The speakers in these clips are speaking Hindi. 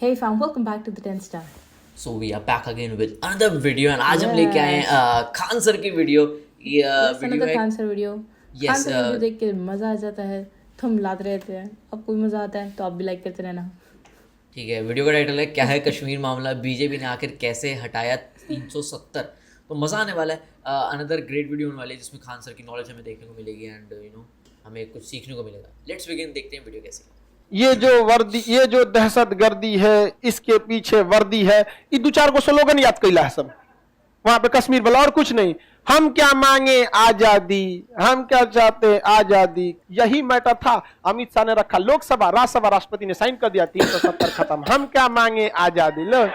Hey fam, welcome back to the 10 Star. So we are back again with another video and आज हम लेके आए हैं खान सर की वीडियो। ये वीडियो है Khan sir video. Yes, Khan sir video देख के मजा आ जाता है तो हम लाते रहते हैं। अब कोई मजा आता है तो आप भी लाइक करते रहना। ठीक है, वीडियो का टाइटल है क्या है कश्मीर मामला, बीजेपी ने आखिर कैसे हटाया 370। तो मज़ा आने वाला है। अनदर ग्रेट वीडियो होने वाली है जिसमें खान सर की नॉलेज हमें देखने को मिलेगी एंड हमें कुछ सीखने को मिलेगा। लेट्स बिगिन, देखते हैं वीडियो कैसी। ये जो दहशतगर्दी है, इसके पीछे वर्दी है, ये दो चार को स्लोगन याद कैला है सब वहां पे कश्मीर वाला, और कुछ नहीं। हम क्या मांगे आजादी, हम क्या चाहते आजादी, यही मैटर था। अमित शाह ने रखा, लोकसभा राज्यसभा राष्ट्रपति ने साइन कर दिया 370 खत्म। हम क्या मांगे आजादी। लो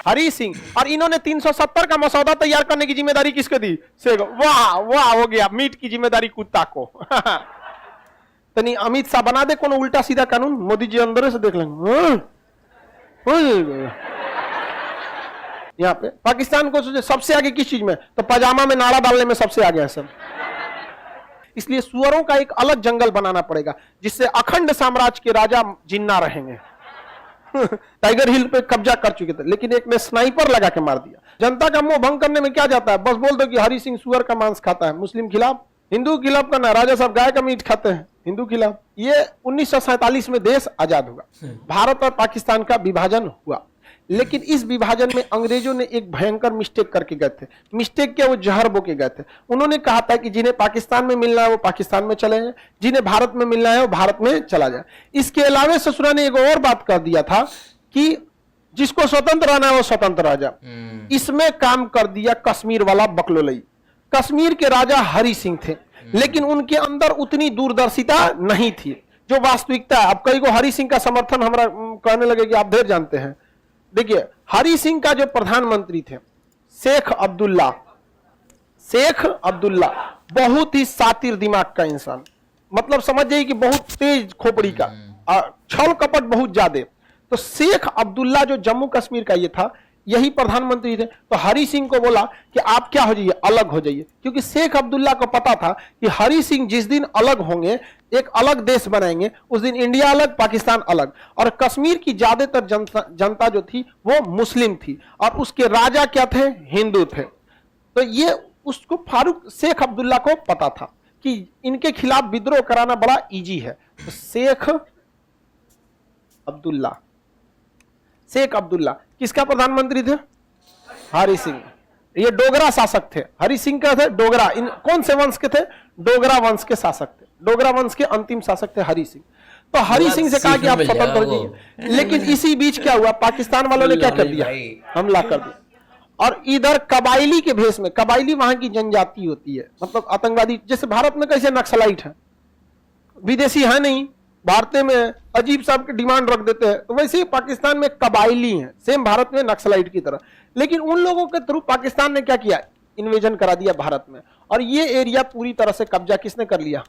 हरी सिंह, और इन्होंने 370 का मसौदा तैयार करने की जिम्मेदारी किसको दी? शेख। वाह वाह, हो गया, मीट की जिम्मेदारी कुत्ता को। तनी अमित शाह बना दे कोनो उल्टा सीधा कानून, मोदी जी अंदर से देख लेंगे। यहाँ पे पाकिस्तान को सबसे आगे किस चीज में? तो पजामा में नाड़ा डालने में सबसे आगे है सब। इसलिए सुअरों का एक अलग जंगल बनाना पड़ेगा जिससे अखंड साम्राज्य के राजा जिन्ना रहेंगे। टाइगर हिल पे कब्जा कर चुके थे, लेकिन एक ने स्नाइपर लगा के मार दिया। जनता का मुंह भंग करने में क्या जाता है? बस बोल दो कि हरी सिंह सुअर का मांस खाता है। मुस्लिम खिलाफ, हिंदू खिलाफ करना, राजा साहब गाय का मीट खाते हैं, हिंदू खिलाफ। ये 1947 में देश आजाद हुआ, भारत और पाकिस्तान का विभाजन हुआ। लेकिन इस विभाजन में अंग्रेजों ने एक भयंकर मिस्टेक करके गए थे। मिस्टेक क्या? वो जहर बो के गए थे। उन्होंने कहा था कि जिन्हें पाकिस्तान में मिलना है वो पाकिस्तान में चले जाए, जिन्हें भारत में मिलना है वो भारत में चला जाए। इसके अलावा ससुरा ने एक और बात कर दिया था कि जिसको स्वतंत्र रहना है वो स्वतंत्र रह जाए। इसमें काम कर दिया कश्मीर वाला बकलोलई। कश्मीर के राजा हरि सिंह थे, लेकिन उनके अंदर उतनी दूरदर्शिता नहीं थी जो वास्तविकता है। अब कई को हरि सिंह का समर्थन हमारा कहने लगे कि आप ढेर जानते हैं। देखिए, हरि सिंह का जो प्रधानमंत्री थे शेख अब्दुल्ला बहुत ही सातिर दिमाग का इंसान, मतलब समझ जाइए कि बहुत तेज खोपड़ी का, छल कपट बहुत ज्यादा। तो शेख अब्दुल्ला जो जम्मू कश्मीर का ये था, यही प्रधानमंत्री थे। तो हरि सिंह को बोला कि आप क्या हो जाइए, अलग हो जाइए, क्योंकि शेख अब्दुल्ला को पता था कि हरि सिंह जिस दिन अलग होंगे, एक अलग देश बनाएंगे, उस दिन इंडिया अलग, पाकिस्तान अलग। और कश्मीर की ज्यादातर जनता जो थी वो मुस्लिम थी, और उसके राजा क्या थे? हिंदू थे। तो ये उसको फारूक शेख अब्दुल्ला को पता था कि इनके खिलाफ विद्रोह कराना बड़ा इजी है। तो शेख अब्दुल्ला किसका प्रधानमंत्री थे? हरि सिंह। ये डोगरा शासक थे। हरि सिंह का थे डोगरा। इन कौन से वंश के थे? डोगरा वंश के शासक थे। डोगरा वंश के अंतिम शासक थे हरि सिंह। तो हरि सिंह से कहा कि आप स्वतंत्र हो जाइए। लेकिन इसी बीच क्या हुआ? पाकिस्तान वालों ने क्या कर दिया? हमला कर दिया। और इधर कबाइली के भेष में, कबाइली वहां की जनजाति होती है, मतलब आतंकवादी। जैसे भारत में कैसे नक्सलाइट है, विदेशी है नहीं, भारतीय में अजीब साहब के डिमांड रख देते हैं, तो वैसे ही पाकिस्तान में कबाइली हैं, सेम भारत में नक्सलाइट की तरह। लेकिन उन लोगों के थ्रू पाकिस्तान ने क्या किया? इन्वेजन करा दिया भारत में, और ये एरिया पूरी तरह से कब्जा किसने कर लिया?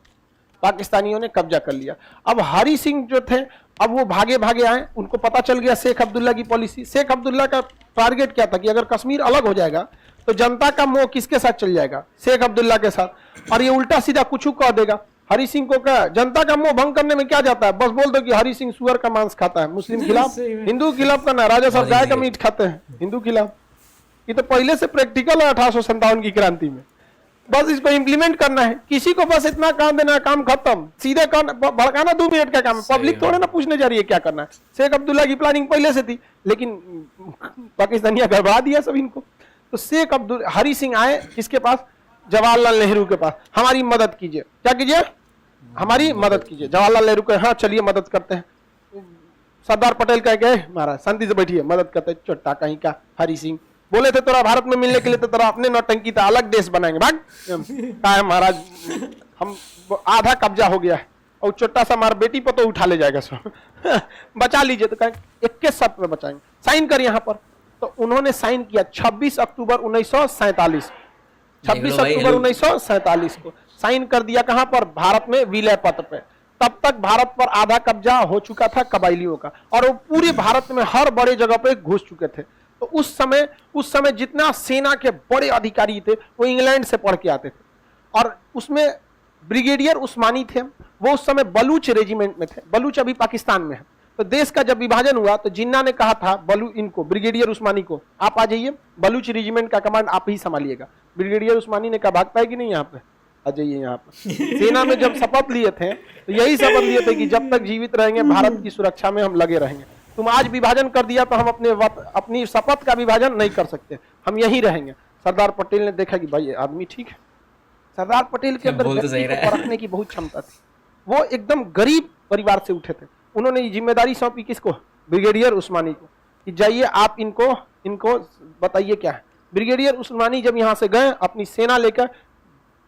पाकिस्तानियों ने कब्जा कर लिया। अब हरि सिंह जो थे, अब वो भागे भागे आए, उनको पता चल गया शेख अब्दुल्ला की पॉलिसी। शेख अब्दुल्ला का टारगेट क्या था कि अगर कश्मीर अलग हो जाएगा तो जनता का मोह किसके साथ चल जाएगा? शेख अब्दुल्ला के साथ। और ये उल्टा सीधा कुछ कह देगा। हरि सिंह को क्या, जनता का मुंह भंग करने में क्या जाता है? बस बोल दो कि हरि सिंह सुअर का मांस खाता है। मुस्लिम खिलाफ, हिंदू खिलाफ करना, राजा साहब गाय का मीट खाते हैं, हिंदू खिलाफ। ये तो पहले से प्रैक्टिकल है 1857 की क्रांति में। बस इसको इंप्लीमेंट करना है। किसी को बस इतना काम देना, काम खत्म। सीधे भड़काना 2 मिनट का काम है। पब्लिक थोड़ा ना पूछने जा रही है क्या करना है। शेख अब्दुल्ला की प्लानिंग पहले से थी, लेकिन पाकिस्तानिया गड़बड़ा दिया सब इनको। तो हरि सिंह आए किसके पास? जवाहरलाल नेहरू के पास। हमारी मदद कीजिए। क्या कीजिए? हमारी मदद कीजिए। जवाहरलाल नेहरू को, हाँ चलिए मदद करते हैं। सरदार पटेल कह गए महाराज शांति से बैठिए, मदद करते हैं। चोट्टा कहीं का हरि सिंह बोले थे तोरा भारत में मिलने के लिए, तो तोरा अपने नौटंकी था, अलग देश बनाएंगे। भाग कहा है महाराज, हम आधा कब्जा हो गया है, और छोटा सा हमारा बेटी पर तो उठा ले जाएगा सब। बचा लीजिए। तो कहें 21 शर्त में बचाएंगे, साइन कर यहाँ पर। तो उन्होंने साइन किया 26 अक्टूबर 1947। 26 अक्टूबर 1947 को साइन कर दिया। कहां पर? भारत में विलय पत्र पे। तब तक भारत पर आधा कब्जा हो चुका था कबाइलियों का, और वो पूरे भारत में हर बड़े जगह पे घुस चुके थे। तो उस समय जितना सेना के बड़े अधिकारी थे वो इंग्लैंड से पढ़ के आते थे, और उसमें ब्रिगेडियर उस्मानी थे। वो उस समय बलूच रेजिमेंट में थे। बलूच अभी पाकिस्तान में है। तो देश का जब विभाजन हुआ तो जिन्ना ने कहा था इनको ब्रिगेडियर उस्मानी को, आप आ जाइए, बलूच रेजिमेंट का कमांड आप ही संभालिएगा। ब्रिगेडियर उस्मानी ने कहा भागता है कि नहीं, यहाँ पे आ जाइए। यहाँ पर सेना में जब शपथ लिए थे तो यही शपथ लिए थे कि जब तक जीवित रहेंगे भारत की सुरक्षा में हम लगे रहेंगे। तुम आज विभाजन कर दिया तो हम अपनी शपथ का विभाजन नहीं कर सकते, हम यहीं रहेंगे। सरदार पटेल ने देखा कि भाई ये आदमी ठीक है। सरदार पटेल के अंदर व्यक्ति को परखने की बहुत क्षमता थी। वो एकदम गरीब परिवार से उठे थे। उन्होंने ये जिम्मेदारी सौंपी किसको? ब्रिगेडियर उस्मानी को, कि जाइए आप इनको बताइए क्या है। ब्रिगेडियर उस्मानी जब यहाँ से गए अपनी सेना लेकर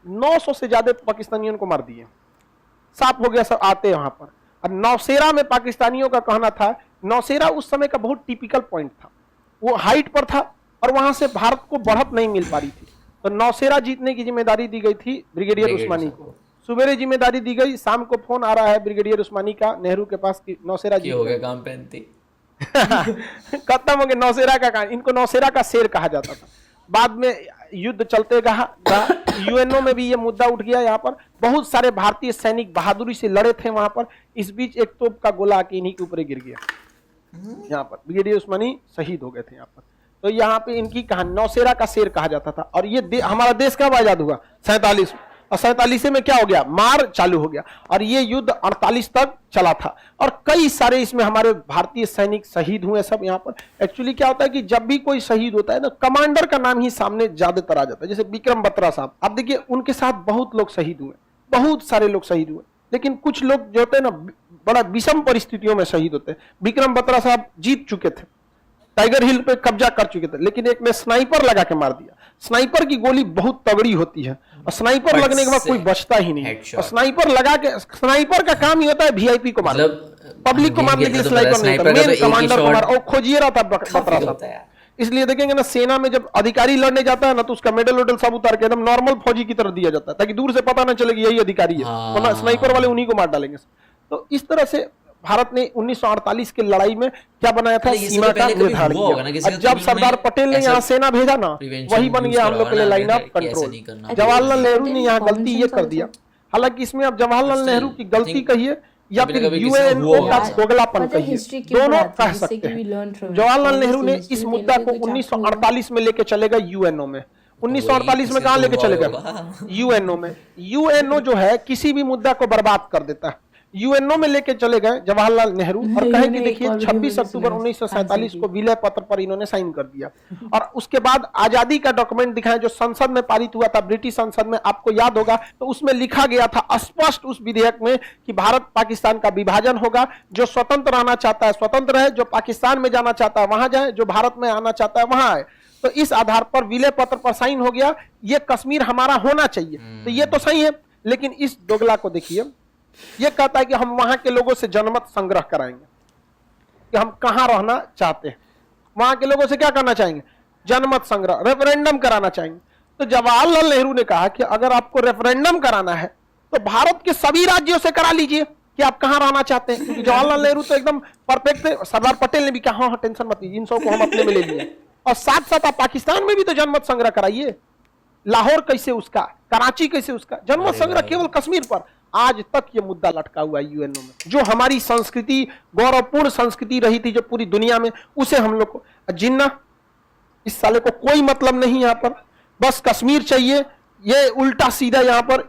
900 से ज्यादा पाकिस्तानियों को मार दिए, साफ हो गया सब आते वहां पर। अब नौशेरा में पाकिस्तानियों का कहना था, नौशेरा उस समय का बहुत टिपिकल पॉइंट था, वो हाइट पर था और वहां से भारत को बढ़त नहीं मिल पा रही थी। तो नौशेरा जीतने की जिम्मेदारी दी गई थी ब्रिगेडियर उस्मानी को। सुबेरे जिम्मेदारी दी गई, शाम को फोन आ रहा है ब्रिगेडियर उस्मानी का नेहरू के पास कि नौशेरा जी हो गया काम पेंती खत्म हो गया नौशेरा का काम। इनको नौशेरा का शेर कहा जाता था। बाद में युद्ध चलते रहा, यूएनओ में भी ये मुद्दा उठ गया। यहाँ पर बहुत सारे भारतीय सैनिक बहादुरी से लड़े थे वहां पर। इस बीच एक तोप का गोला आके इन्हीं के ऊपर गिर गया। यहाँ पर ब्रिगेडियर उस्मानी शहीद हो गए थे यहाँ पर। तो यहाँ पे इनकी कहानी नौशेरा का शेर कहा जाता था। और ये हमारा देश कब आजाद हुआ? 47 में। और 47 में क्या हो गया? मार चालू हो गया और ये युद्ध 48 तक चला था। और कई सारे इसमें हमारे भारतीय सैनिक शहीद हुए सब। यहाँ पर एक्चुअली क्या होता है कि जब भी कोई शहीद होता है ना, कमांडर का नाम ही सामने ज्यादातर आ जाता है। जैसे विक्रम बत्रा साहब, आप देखिए उनके साथ बहुत लोग शहीद हुए, बहुत सारे लोग शहीद हुए, लेकिन कुछ लोग जो होते हैं ना बड़ा विषम परिस्थितियों में शहीद होते हैं। विक्रम बत्रा साहब जीत चुके थे, टाइगर हिल पे कब्जा कर चुके थे, लेकिन एक ने स्नाइपर लगा के मार दिया। स्नाइपर की गोली बहुत तगड़ी होती है और स्नाइपर लगने के बाद कोई बचता ही नहीं। और स्नाइपर लगा के, स्नाइपर का काम ही होता है वीआईपी को मारना, पब्लिक को मारने के लिए स्नाइपर नहीं होता, मेन कमांडर को मार। और खोजिए रहा था बत्रा साहब। इसलिए देखेंगे ना, सेना में जब अधिकारी लड़ने जाता है ना तो उसका मेडल वेडल सब उतार के एकदम नॉर्मल फौजी की तरह दिया जाता है, ताकि दूर से पता ना चले कि यही अधिकारी है, वरना स्नाइपर वाले उन्हीं को मार डालेंगे। तो इस तरह से भारत ने 1948 की लड़ाई में क्या बनाया था? सीमा का निर्धारण किया। जब सरदार पटेल ने यहाँ सेना भेजा ना, वही बन गया हम लोग के लिए line of control. Jawaharlal Nehru ने यहाँ गलती ये कर दिया। हालांकि इसमें अब जवाहरलाल नेहरू की गलती कहिए या फिर यूएनओ का दोगलापन कहिए, दोनों कह सकते हैं। जवाहरलाल नेहरू ने इस मुद्दा को 1948 में लेके चले गए यूएनओ में। 1948 में कहाँ लेके चले गए? यूएनओ में। यूएनओ जो है किसी भी मुद्दा को बर्बाद कर देता है। यूएनओ में लेके चले गए जवाहरलाल नेहरू और कहे कि देखिए 26 अक्टूबर 1947 को विलय पत्र पर इन्होंने साइन कर दिया। और उसके बाद आजादी का डॉक्यूमेंट दिखाएं जो संसद में पारित हुआ था, ब्रिटिश संसद में, आपको याद होगा, तो उसमें लिखा गया था स्पष्ट उस विधेयक में कि भारत पाकिस्तान का विभाजन होगा। जो स्वतंत्र रहना चाहता है स्वतंत्र रहे, जो पाकिस्तान में जाना चाहता है वहां जाए, जो भारत में आना चाहता है वहां आए। तो इस आधार पर विलय पत्र पर साइन हो गया, ये कश्मीर हमारा होना चाहिए। तो ये तो सही है, लेकिन इस दोगला को देखिए, ये कहता है कि हम वहां के लोगों से जनमत संग्रह कराएंगे कि हम कहां रहना चाहते हैं। वहां के लोगों से क्या करना चाहेंगे? जनमत संग्रह, रेफरेंडम कराना चाहेंगे। तो जवाहरलाल नेहरू ने कहा कि अगर आपको रेफरेंडम कराना है तो भारत के सभी राज्यों से करा लीजिए कि आप कहां रहना चाहते हैं। क्योंकि जवाहरलाल नेहरू तो एकदम परफेक्ट थे। सरदार पटेल ने भी कहा हाँ टेंशन मत लीजिए, इन सबको हम अपने में ले लिए। और साथ साथ आप पाकिस्तान में भी तो जनमत संग्रह कराइए। लाहौर कैसे उसका, कराची कैसे उसका, जनमत संग्रह केवल कश्मीर पर। आज तक ये मुद्दा लटका हुआ है यूएनओ में। जो हमारी संस्कृति, गौरवपूर्ण संस्कृति रही थी जो पूरी दुनिया में, उसे हम लोग को, जिन्ना इस साले को कोई मतलब नहीं यहाँ पर, बस कश्मीर चाहिए। ये उल्टा सीधा यहाँ पर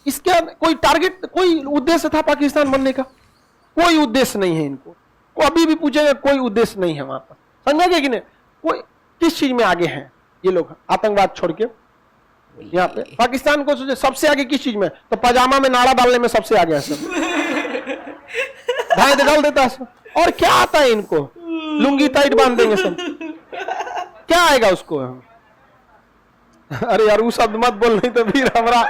इसके कोई टारगेट, कोई उद्देश्य था पाकिस्तान बनने का? कोई उद्देश्य नहीं है इनको। को अभी भी पूछेगा, कोई उद्देश्य नहीं है वहां पर। समझेंगे कि नहीं? कोई किस चीज में आगे हैं ये लोग? आतंकवाद छोड़ के यहाँ पे पाकिस्तान को सोचे सबसे आगे किस चीज में? तो पजामा में नाड़ा डालने में सबसे आगे है सब। भाई डाल देता है सब। और क्या आता है इनको? लुंगी टाइट बांध देंगे सब, क्या आएगा उसको? अरे यार वो शब्द मत बोल, नहीं तो फिर हमारा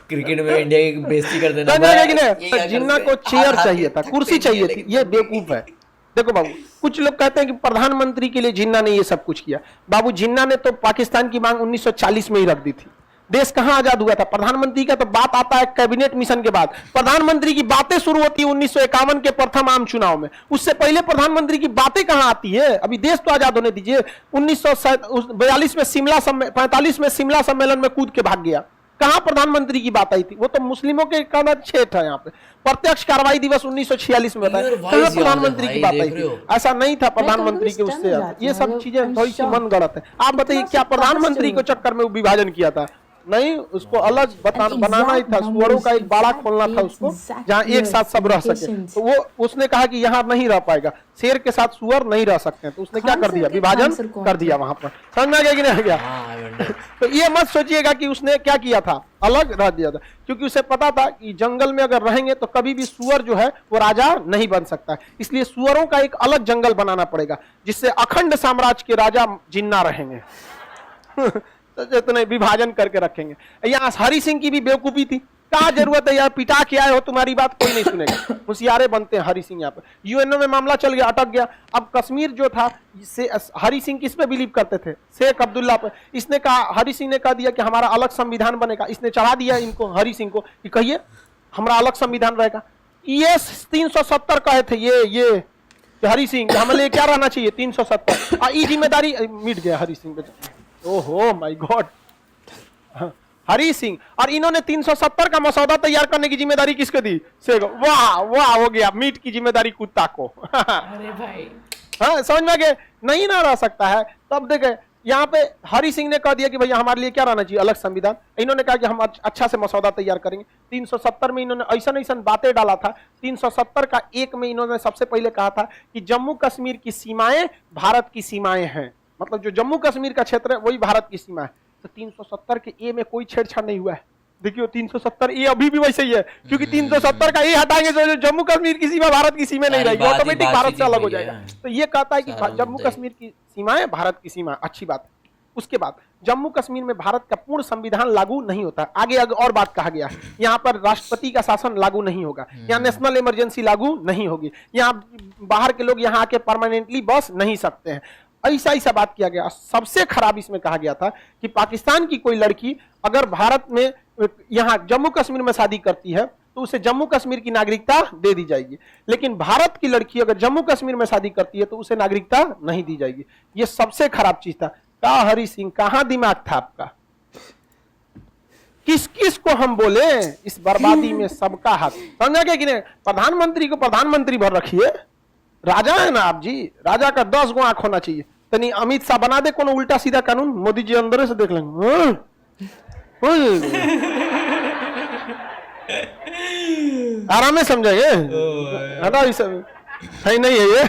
क्रिकेट में इंडिया की बेइज्जती कर देना। जिन्ना को चेयर चाहिए था, कुर्सी चाहिए थी। ये बेवकूफ है। देखो बाबू, कुछ लोग कहते हैं कि प्रधानमंत्री के लिए जिन्ना ने ये सब कुछ किया। बाबू जिन्ना ने तो पाकिस्तान की मांग 1940 में ही रख दी थी। देश कहां आजाद हुआ था? प्रधानमंत्री का तो बात आता है कैबिनेट मिशन के बाद। प्रधानमंत्री की बातें शुरू होती है 1951 के प्रथम आम चुनाव में। उससे पहले प्रधानमंत्री की बातें कहां आती है? अभी देश तो आजाद होने दीजिए। 1942 में शिमला 45 में शिमला सम्मेलन में कूद के भाग गया। कहां प्रधानमंत्री की बात आई थी? वो तो मुस्लिमों के का छेठ है यहाँ पे। प्रत्यक्ष कार्रवाई दिवस 1946 में बताया, कहां प्रधानमंत्री की बात आई थी? ऐसा नहीं था प्रधानमंत्री के उससे। ये सब चीजें थोड़ी सी मनगढ़ंत है। आप बताइए क्या प्रधानमंत्री को चक्कर में विभाजन किया था? नहीं, उसको अलग बनाना ही था। सुअरों का एक बाड़ा खोलना था उसको, जहाँ एक साथ सब रह सके। तो वो उसने कहा कि यहाँ नहीं रह पाएगा, शेर के साथ सुअर नहीं रह सकते हैं। तो उसने क्या कर दिया? विभाजन कर दिया वहां पर। समझ में आ गया कि नहीं आ गया? तो ये मत सोचिएगा कि उसने क्या किया था, अलग रह दिया था, क्योंकि उसे पता था कि जंगल में अगर रहेंगे तो कभी भी सुअर जो है वो राजा नहीं बन सकता। इसलिए सुअरों का एक अलग जंगल बनाना पड़ेगा, जिससे अखंड साम्राज्य के राजा जिन्ना रहेंगे। तो जितने विभाजन करके रखेंगे। यहाँ हरि सिंह की भी बेवकूफी थी। क्या जरूरत है यार, पिटा के आए हो, तुम्हारी बात कोई नहीं सुनेगा। होशियारे बनते हैं हरि सिंह। यहाँ पे यूएनओ में मामला चल गया, अटक गया। अब कश्मीर जो था, हरि सिंह किस पे बिलीव करते थे? शेख अब्दुल्ला पे। इसने कहा, हरि सिंह ने कह दिया कि हमारा अलग संविधान बनेगा। इसने चढ़ा दिया इनको, हरि सिंह को, कि कहिए हमारा अलग संविधान रहेगा। ये 370 कहे थे ये हरि सिंह, हमें लिए क्या रहना चाहिए? 370। ये जिम्मेदारी मिट गया हरि सिंह पे। ओहो माय गॉड, हरि सिंह। और इन्होंने 370 का मसौदा तैयार करने की जिम्मेदारी किसको दी? शेख। वाह वाह, हो गया, मीट की जिम्मेदारी कुत्ता को। अरे भाई, हाँ, समझ में गए? नहीं ना रह सकता है। तब देखे यहाँ पे हरि सिंह ने कह दिया कि भैया हमारे लिए क्या रहना चाहिए? अलग संविधान। इन्होंने कहा कि हम अच्छा से मसौदा तैयार करेंगे। 370 में इन्होंने ऐसा बातें डाला था। 370 का एक में इन्होंने सबसे पहले कहा था कि जम्मू कश्मीर की सीमाएं भारत की सीमाएं हैं, मतलब जो जम्मू कश्मीर का क्षेत्र है वही भारत की सीमा है। तो 370 के ए में कोई छेड़छाड़ नहीं हुआ है। देखियो 370 ए अभी भी वैसे ही है, क्योंकि 370 का ए हटाएंगे तो जम्मू कश्मीर की सीमा भारत की सीमा नहीं रहेगी, ऑटोमेटिक भारत से अलग हो जाएगा। तो ये कहता है कि जम्मू कश्मीर की सीमाएं भारत की सीमा, अच्छी बात है। उसके बाद जम्मू कश्मीर में भारत का पूर्ण संविधान लागू नहीं होता। आगे और बात कहा गया, यहाँ पर राष्ट्रपति का शासन लागू नहीं होगा, यहाँ नेशनल इमरजेंसी लागू नहीं होगी, यहाँ बाहर के लोग यहाँ आके परमानेंटली बस नहीं सकते हैं। ऐसा बात किया गया। सबसे खराब इसमें कहा गया था कि पाकिस्तान की कोई लड़की अगर भारत में यहाँ जम्मू कश्मीर में शादी करती है तो उसे जम्मू कश्मीर की नागरिकता दे दी जाएगी, लेकिन भारत की लड़की अगर जम्मू कश्मीर में शादी करती है तो उसे नागरिकता नहीं दी जाएगी। ये सबसे खराब चीज था। का हरि सिंह, कहां दिमाग था आपका? किस किस को हम बोले? इस बर्बादी में सबका हाथ। समझा क्या कि नहीं? प्रधानमंत्री को प्रधानमंत्री भर रखिए, राजा है ना आप जी, राजा का 10 गो आंख होना चाहिए। तनी अमित शाह बना दे कोनो उल्टा सीधा कानून, मोदी जी अंदर से देख लेंगे। आराम में समझेंगे, हटा सब है नहीं है ये।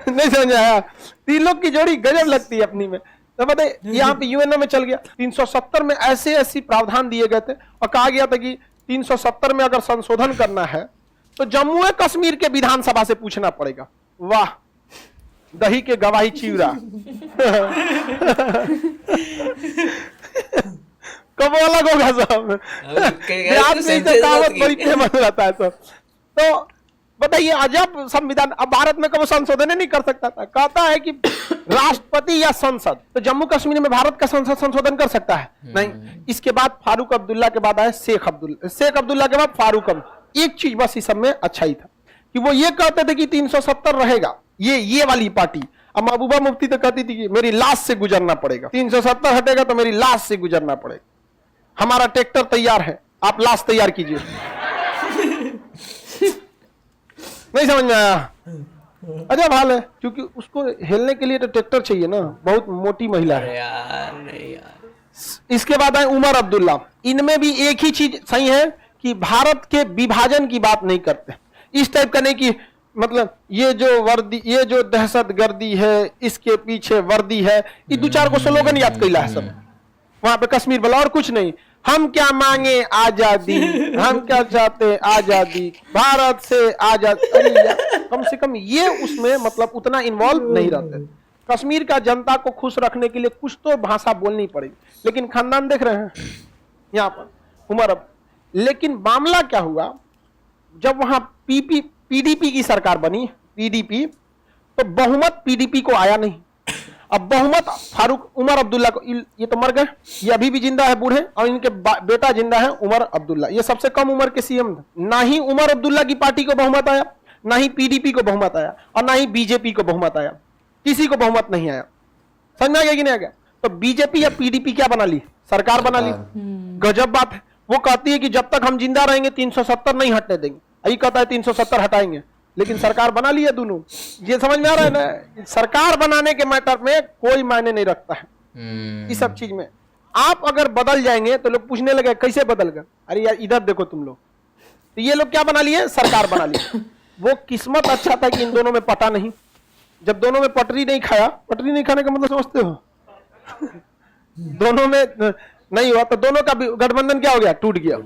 नहीं समझ आया? तीन लोग की जोड़ी गजब लगती है अपनी में। तो बताइए यहाँ पे यूएनओ में चल गया। 370 में ऐसे प्रावधान दिए गए थे और कहा गया था कि 370 में अगर संशोधन करना है तो जम्मू कश्मीर के विधानसभा से पूछना पड़ेगा। वाह, दही के गवाही चिवड़ा। कब अलग होगा सब? बड़ी फेमस रहता है सब। तो बताइए, अजब संविधान। अब भारत में कब संशोधन नहीं कर सकता था? कहता है कि राष्ट्रपति या संसद। तो जम्मू कश्मीर में भारत का संसद संशोधन कर सकता है? नहीं। इसके बाद फारूक अब्दुल्ला के बाद आए शेख अब्दुल्ला, शेख अब्दुल्ला के बाद फारूक अब्दुल्ला। एक चीज बस इस सब में अच्छा ही था कि वो ये कहते थे कि 370 रहेगा, ये वाली पार्टी। अब महबूबा मुफ्ती तो कहती थी कि मेरी लाश से गुजरना पड़ेगा, 370 हटेगा तो मेरी लाश से गुजरना पड़ेगा। हमारा ट्रैक्टर तैयार है, आप लाश तैयार कीजिए। नहीं समझ में आया? अजब हाल है, क्योंकि उसको हिलने के लिए तो ट्रैक्टर चाहिए ना, बहुत मोटी महिला है यार। इसके बाद आए उमर अब्दुल्ला। इनमें भी एक ही चीज सही है कि भारत के विभाजन की बात नहीं करते। इस टाइप का नहीं कि मतलब ये जो वर्दी, ये जो दहशतगर्दी है, इसके पीछे वर्दी है, ये 2-4 को स्लोगन याद कैला है सब वहां पे कश्मीर वाला, और कुछ नहीं। हम क्या मांगे? आजादी। हम क्या चाहते? आजादी, भारत से आजादी। कम से कम ये उसमें मतलब उतना इन्वॉल्व नहीं रहते। कश्मीर का जनता को खुश रखने के लिए कुछ तो भाषा बोलनी पड़ेगी, लेकिन खानदान देख रहे हैं यहाँ पर उमर। अब लेकिन मामला क्या हुआ, जब वहां पीडीपी की सरकार बनी, पीडीपी, तो बहुमत पीडीपी को आया नहीं। अब बहुमत फारूक उमर अब्दुल्ला को, ये तो मर गए, ये अभी भी जिंदा है बूढ़े, और इनके बेटा जिंदा है उमर अब्दुल्ला। ये सबसे कम उम्र के सीएम थे। ना ही उमर अब्दुल्ला की पार्टी को बहुमत आया, ना ही पीडीपी को बहुमत आया, और ना ही बीजेपी को बहुमत आया। किसी को बहुमत नहीं आया। समझ में आ गया कि नहीं आ गया? तो बीजेपी या पीडीपी क्या बना ली? सरकार बना ली। गजब बात है। वो कहती है कि जब तक हम जिंदा रहेंगे 370 नहीं हटने देंगे, यही कहता है 370 हटाएंगे, लेकिन सरकार बना ली है दोनों। ये समझ में आ रहा है ना, सरकार बनाने के मैटर में कोई मायने नहीं रखता है इस सब चीज में। आप अगर बदल जाएंगे तो लोग पूछने लगे कैसे बदल गए, अरे यार इधर देखो तुम लोग, तो ये लोग क्या बना लिए, सरकार बना लिए। वो किस्मत अच्छा था कि इन दोनों में पटा नहीं, जब दोनों में पटरी नहीं खाया, पटरी नहीं खाने का मतलब समझते हो दोनों में नहीं हुआ तो दोनों का गठबंधन क्या हो गया, टूट गया।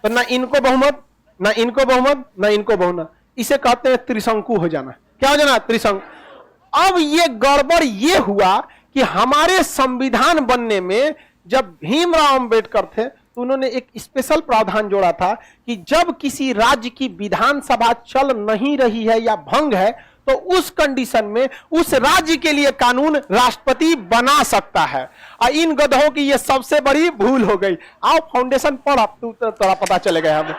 तो ना इनको बहुमत, ना इनको बहुमत, ना इनको बहुमत, इसे कहते हैं त्रिशंकु हो जाना। क्या हो जाना, त्रिशंकु। अब ये गड़बड़ ये हुआ कि हमारे संविधान बनने में जब भीमराव अंबेडकर थे तो उन्होंने एक स्पेशल प्रावधान जोड़ा था कि जब किसी राज्य की विधानसभा चल नहीं रही है या भंग है तो उस कंडीशन में उस राज्य के लिए कानून राष्ट्रपति बना सकता है। और इन गधों की ये सबसे बड़ी भूल हो गई। आओ फाउंडेशन पढ़, अब तू थोड़ा पता चलेगा, हमें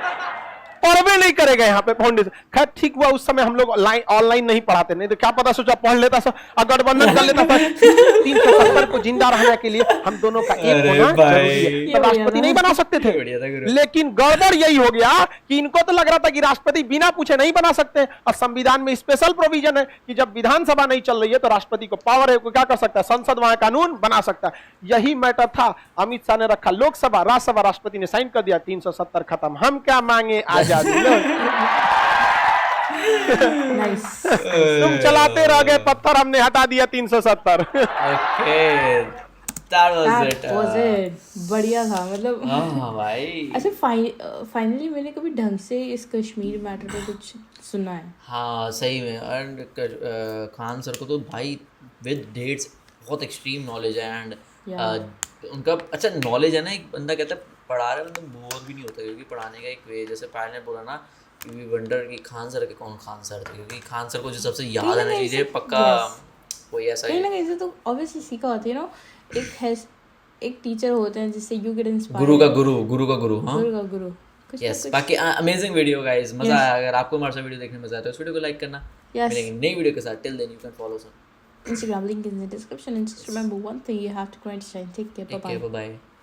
पढ़वे नहीं करेगा यहाँ पे फाउंडेशन। खैर ठीक हुआ उस समय हम लोग ऑनलाइन नहीं पढ़ाते, नहीं तो क्या पता सोचा पढ़ लेता गठबंधन कर लेता था। 370 को जिंदा रहने के लिए हम दोनों का एक होना जरूरी है, तो राष्ट्रपति नहीं बना सकते थे। लेकिन गड़बड़ यही हो गया कि इनको तो लग रहा था कि राष्ट्रपति बिना पूछे नहीं बना सकते, और संविधान में स्पेशल प्रोविजन है कि जब विधानसभा नहीं चल रही है तो राष्ट्रपति को पावर है, क्या कर सकता है, संसद वहां कानून बना सकता है। यही मैटर था। अमित शाह ने रखा लोकसभा, राज्यसभा, राष्ट्रपति ने साइन कर दिया, 370 खत्म। हम क्या मांगे, आजादी। नाइस। तुम चलाते रह गए पत्थर, हमने हटा दिया 370। Okay, that was it. बढ़िया था मतलब। हाँ भाई। अच्छा फाइनली मैंने कभी ढंग से इस कश्मीर मैटर पे कुछ सुना है। हाँ सही में। एंड खान सर को तो भाई विद डेट्स बहुत एक्सट्रीम नॉलेज है। एंड उनका अच्छा नॉलेज है ना। एक बंदा कहता है पढ़ा रहे मतलब बोर भी नहीं होता, क्योंकि पढ़ाने का एक वे, जैसे पायल ने बोला ना कि वी वंडर कि खान सर के कौन खान सर थे, क्योंकि खान सर को जो सबसे याद है ना चीज़ें पक्का कोई ऐसा कहीं ना कहीं से तो ऑब्वियसली सीखा होता है ना। एक टीचर होते हैं जिससे यू गेट इंस्पायर्ड। गुरु का गुरु हाँ गुरु का गुरु। यस। बाकी अमेजिंग वीडियो गाइस, मजा आया। अगर आपको हमारा वीडियो देखने में मजा आया तो इस वीडियो को लाइक करना। मिलेंगे नई वीडियो के साथ। Till then you can follow us on Instagram, link in the description, and just remember one thing, you have to grind to shine. Take care, bye bye. Bye bye.